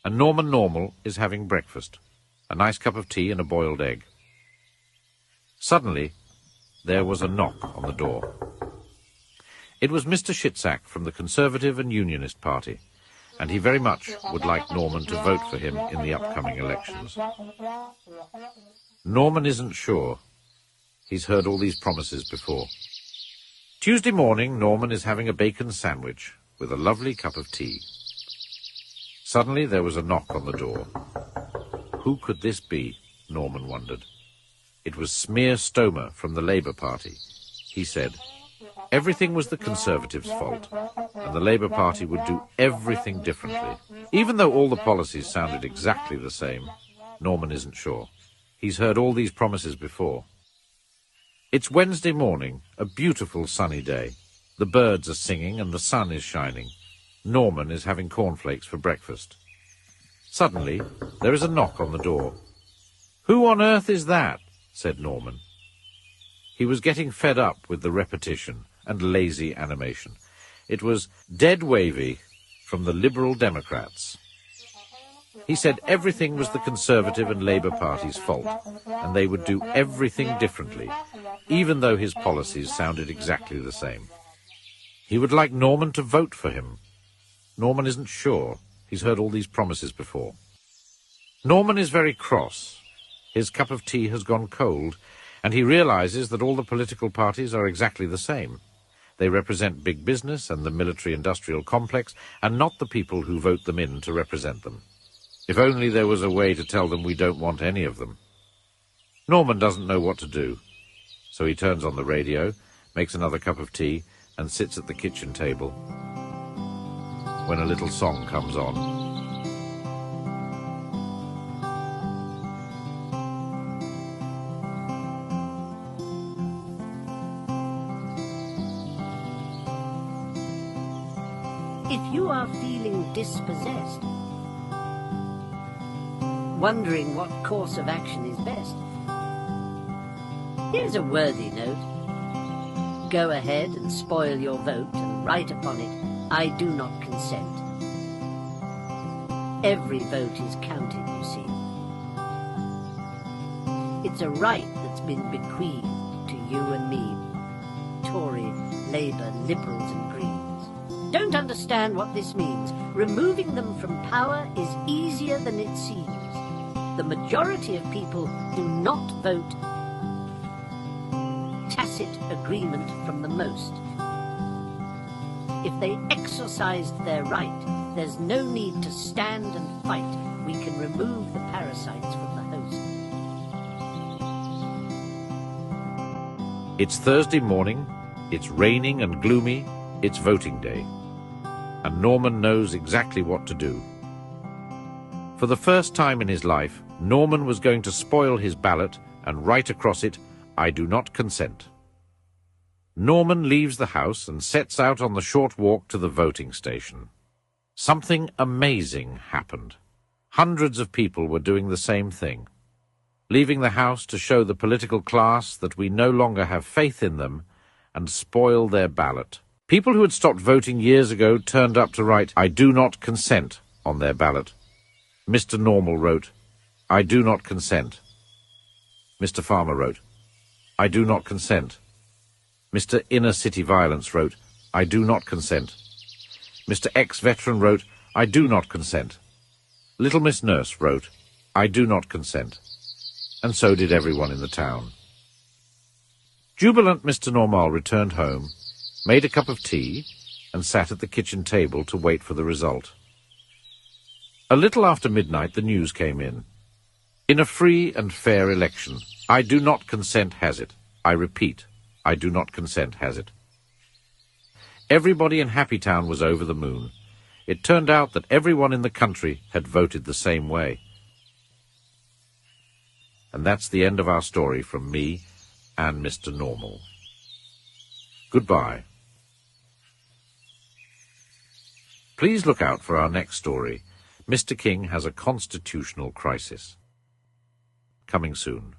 and Norman Normal is having breakfast, a nice cup of tea and a boiled egg. Suddenly, there was a knock on the door. It was Mr. Shitsack from the Conservative and Unionist Party, and he very much would like Norman to vote for him in the upcoming elections. Norman isn't sure. He's heard all these promises before. Tuesday morning, Norman is having a bacon sandwich with a lovely cup of tea. Suddenly there was a knock on the door. Who could this be? Norman wondered. It was Smear Stomer from the Labour Party. He said, everything was the Conservatives' fault, and the Labour Party would do everything differently. Even though all the policies sounded exactly the same, Norman isn't sure. He's heard all these promises before. It's Wednesday morning, a beautiful sunny day. The birds are singing and the sun is shining. Norman is having cornflakes for breakfast. Suddenly, there is a knock on the door. Who on earth is that? Said Norman. He was getting fed up with the repetition and lazy animation. It was Dead Wavy from the Liberal Democrats. He said everything was the Conservative and Labour Party's fault, and they would do everything differently, even though his policies sounded exactly the same. He would like Norman to vote for him. Norman isn't sure. He's heard all these promises before. Norman is very cross. His cup of tea has gone cold, and he realizes that all the political parties are exactly the same. They represent big business and the military-industrial complex, and not the people who vote them in to represent them. If only there was a way to tell them we don't want any of them. Norman doesn't know what to do, so he turns on the radio, makes another cup of tea, and sits at the kitchen table when a little song comes on. If you are feeling dispossessed, wondering what course of action is best, here's a worthy note. Go ahead and spoil your vote and write upon it, I do not consent. Every vote is counted, you see. It's a right that's been bequeathed to you and me, Tory, Labour, Liberals and Greens. Don't understand what this means. Removing them from power is easier than it seems. The majority of people do not vote. Tacit agreement from the most. If they exercised their right, there's no need to stand and fight. We can remove the parasites from the host. It's Thursday morning, it's raining and gloomy, it's voting day. And Norman knows exactly what to do. For the first time in his life, Norman was going to spoil his ballot and write across it, I do not consent. Norman leaves the house and sets out on the short walk to the voting station. Something amazing happened. Hundreds of people were doing the same thing, leaving the house to show the political class that we no longer have faith in them and spoil their ballot. People who had stopped voting years ago turned up to write, I do not consent, on their ballot. Mr. Normal wrote, I do not consent. Mr. Farmer wrote, I do not consent. Mr. Inner City Violence wrote, I do not consent. Mr. Ex-Veteran wrote, I do not consent. Little Miss Nurse wrote, I do not consent. And so did everyone in the town. Jubilant Mr. Normal returned home, made a cup of tea, and sat at the kitchen table to wait for the result. A little after midnight the news came in. In a free and fair election, I do not consent has it. I repeat, I do not consent has it. Everybody in Happytown was over the moon. It turned out that everyone in the country had voted the same way. And that's the end of our story from me and Mr. Normal. Goodbye. Please look out for our next story. Mr. King has a constitutional crisis. Coming soon.